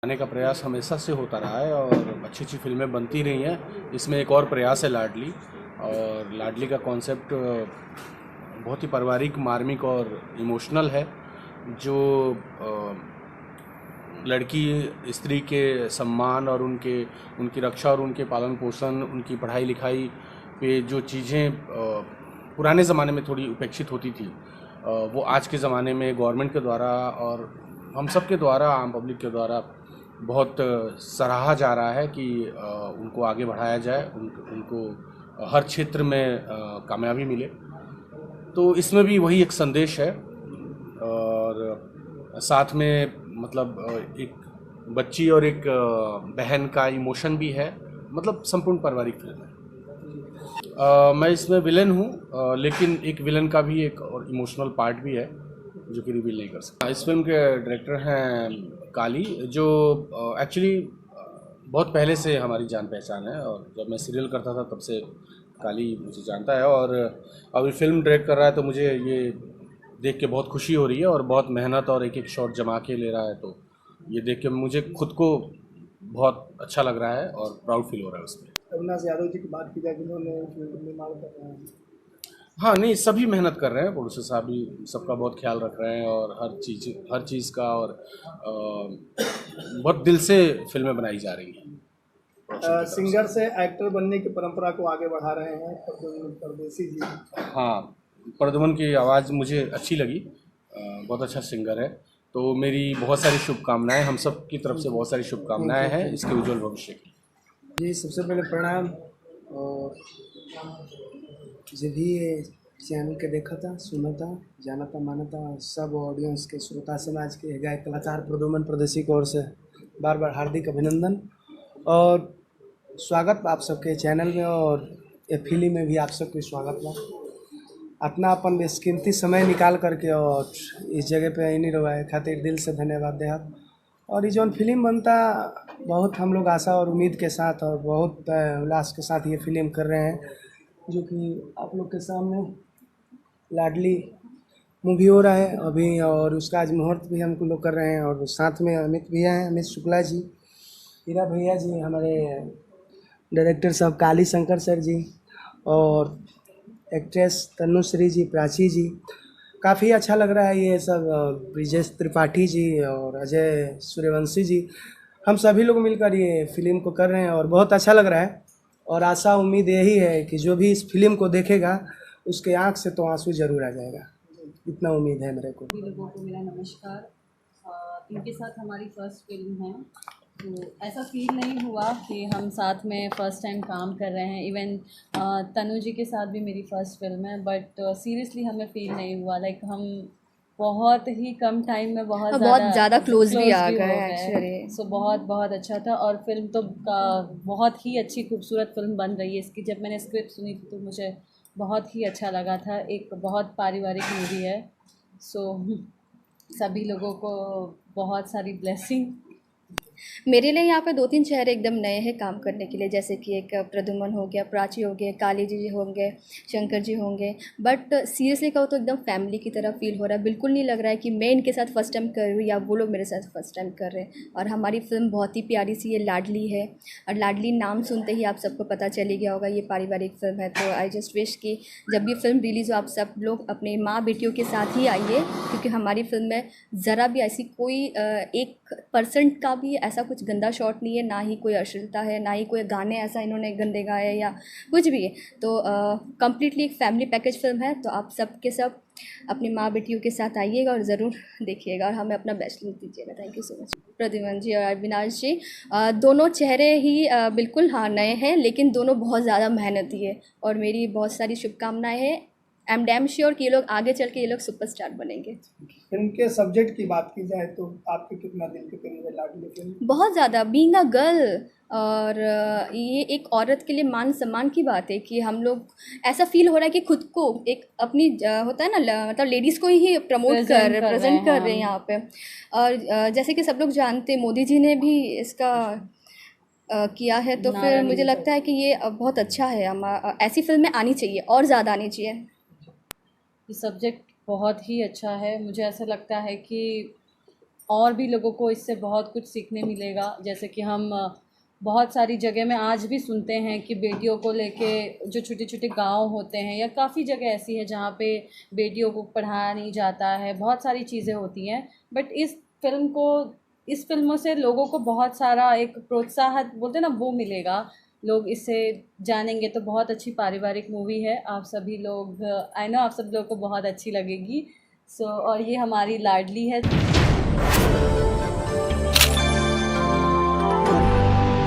आने का प्रयास हमेशा से होता रहा है और अच्छी अच्छी फिल्में बनती रही हैं। इसमें एक और प्रयास है लाडली, और लाडली का कॉन्सेप्ट बहुत ही पारिवारिक, मार्मिक और इमोशनल है, जो लड़की स्त्री के सम्मान और उनकी रक्षा और उनके पालन पोषण, उनकी पढ़ाई लिखाई पे जो चीज़ें पुराने ज़माने में थोड़ी उपेक्षित होती थी, वो आज के ज़माने में गवर्नमेंट के द्वारा और हम सब के द्वारा, आम पब्लिक के द्वारा बहुत सराहा जा रहा है कि उनको आगे बढ़ाया जाए, उनको हर क्षेत्र में कामयाबी मिले। तो इसमें भी वही एक संदेश है, और साथ में मतलब एक बच्ची और एक बहन का इमोशन भी है, मतलब संपूर्ण पारिवारिक फिल्म है। मैं इसमें विलन हूँ, लेकिन एक विलन का भी एक और इमोशनल पार्ट भी है जो कि रिवील नहीं कर सकता। इस फिल्म के डायरेक्टर हैं काली, जो एक्चुअली बहुत पहले से हमारी जान पहचान है, और जब मैं सीरियल करता था तब से काली मुझे जानता है, और अभी फिल्म डायरेक्ट कर रहा है तो मुझे ये देख के बहुत खुशी हो रही है, और बहुत मेहनत और एक एक शॉट जमा के ले रहा है, तो ये देख के मुझे खुद को बहुत अच्छा लग रहा है और प्राउड फील हो रहा है उसमें। अविनाश यादव जी की बात की जाए जिन्होंने निर्माण कर रहे हैं। हाँ, नहीं, सभी मेहनत कर रहे हैं, प्रोड्यूसर साहब भी सबका बहुत ख्याल रख रहे हैं, और हर चीज़ का, और बहुत दिल से फिल्में बनाई जा रही हैं। सिंगर से एक्टर बनने की परंपरा को आगे बढ़ा रहे हैं परदेसी जी। हाँ, प्रद्युमन की आवाज़ मुझे अच्छी लगी, बहुत अच्छा सिंगर है, तो मेरी बहुत सारी शुभकामनाएं, हम सब की तरफ से बहुत सारी शुभकामनाएं हैं इसके उज्जवल भविष्य की। जी, सबसे पहले प्रणाम। और जो भी ये चैनल के देखा था, सुना था, जाना था, माना था, सब ऑडियंस के, श्रोता समाज के, गायक कलाकार प्रद्युमन परदेसी की ओर से बार बार हार्दिक अभिनंदन और स्वागत आप सबके चैनल में, और ये फिल्म में भी आप सबके स्वागत बा। अपना अपन बेशकीमती समय निकाल करके और इस जगह पे इन रहे खातिर दिल से धन्यवाद दे आप। और ये जो फिल्म बनता, बहुत हम लोग आशा और उम्मीद के साथ और बहुत उल्लास के साथ ये फिल्म कर रहे हैं, जो कि आप लोग के सामने लाडली मूवी हो रहा है अभी, और उसका आज मुहूर्त भी हम लोग कर रहे हैं। और साथ में अमित भैया हैं, अमित शुक्ला जी, हीरा भैया जी, हमारे डायरेक्टर साहब काली शंकर सर जी, और एक्ट्रेस तनुश्री जी, प्राची जी। काफ़ी अच्छा लग रहा है ये सब, ब्रिजेश त्रिपाठी जी और अजय सूर्यवंशी जी, हम सभी लोग मिलकर ये फिल्म को कर रहे हैं और बहुत अच्छा लग रहा है। और आशा उम्मीद यही है कि जो भी इस फिल्म को देखेगा उसके आंख से तो आंसू जरूर आ जाएगा, इतना उम्मीद है मेरे को। सभी लोगों को मेरा नमस्कार। इनके साथ हमारी फर्स्ट फिल्म है, तो ऐसा फील नहीं हुआ कि हम साथ में फ़र्स्ट टाइम काम कर रहे हैं। इवन तनु जी के साथ भी मेरी फ़र्स्ट फिल्म है, बट सीरियसली हमें फील नहीं हुआ, लाइक हम बहुत ही कम टाइम में बहुत ज़्यादा क्लोज भी आ गए एक्चुअली। सो बहुत बहुत अच्छा था, और फिल्म तो बहुत ही अच्छी खूबसूरत फिल्म बन रही है इसकी। जब मैंने स्क्रिप्ट सुनी थी तो मुझे बहुत ही अच्छा लगा था, एक बहुत पारिवारिक मूवी है। सो सभी लोगों को बहुत सारी ब्लेसिंग। मेरे लिए यहाँ पे 2-3 चेहरे एकदम नए हैं काम करने के लिए, जैसे कि एक प्रद्युमन हो गया, प्राची हो गए, काली जी होंगे, शंकर जी होंगे। बट सीरियसली कहूँ तो एकदम फैमिली की तरह फील हो रहा है। बिल्कुल नहीं लग रहा है कि मैं इनके साथ फर्स्ट टाइम कर रही हूँ या वो लोग मेरे साथ फर्स्ट टाइम कर रहे हैं। और हमारी फिल्म बहुत ही प्यारी सी ये लाडली है, और लाडली नाम सुनते ही आप सबको पता चल गया होगा ये पारिवारिक फिल्म है। तो आई जस्ट विश कि जब भी फिल्म रिलीज़ हो आप सब लोग अपने माँ बेटियों के साथ ही आइए, क्योंकि हमारी फिल्म में ज़रा भी ऐसी कोई 1% का भी ऐसा कुछ गंदा शॉट नहीं है, ना ही कोई अश्लीलता है, ना ही कोई गाने ऐसा इन्होंने गंदे गाए या कुछ भी है। तो कम्प्लीटली एक फैमिली पैकेज फिल्म है, तो आप सब के सब अपनी माँ बेटियों के साथ आइएगा और ज़रूर देखिएगा और हमें अपना बेस्ट लुक दीजिएगा। Thank you so much. Pradyuman ji और अविनाश जी, दोनों चेहरे ही बिल्कुल हाँ नए हैं, लेकिन दोनों बहुत ज़्यादा मेहनती है, और मेरी बहुत सारी शुभकामनाएँ हैं। आई एम डैम श्योर कि ये लोग आगे चल के ये लोग सुपरस्टार बनेंगे। फिल्म के सब्जेक्ट की बात की जाए तो आपके कितना दिल के करीब है लाडली फिल्म? बहुत ज़्यादा, बीइंग अ गर्ल, और ये एक औरत के लिए मान सम्मान की बात है कि हम लोग ऐसा फील हो रहा है कि खुद को एक अपनी होता है ना, मतलब लेडीज़ को ही प्रेजेंट कर रहे हैं यहाँ पे। और जैसे कि सब लोग जानते हैं मोदी जी ने भी इसका किया है, तो फिर मुझे लगता है कि ये बहुत अच्छा है। ऐसी फिल्में आनी चाहिए और ज़्यादा आनी चाहिए। ये सब्जेक्ट बहुत ही अच्छा है। मुझे ऐसा लगता है कि और भी लोगों को इससे बहुत कुछ सीखने मिलेगा। जैसे कि हम बहुत सारी जगह में आज भी सुनते हैं कि बेटियों को लेके जो छोटे छोटे गांव होते हैं या काफ़ी जगह ऐसी है जहाँ पे बेटियों को पढ़ाया नहीं जाता है, बहुत सारी चीज़ें होती हैं। बट इस फिल्मों से लोगों को बहुत सारा एक प्रोत्साहन बोलते हैं ना, वो मिलेगा। लोग इससे जानेंगे तो बहुत अच्छी पारिवारिक मूवी है। आप सभी लोग, आई नो आप सब लोगों को बहुत अच्छी लगेगी। और ये हमारी लाडली है।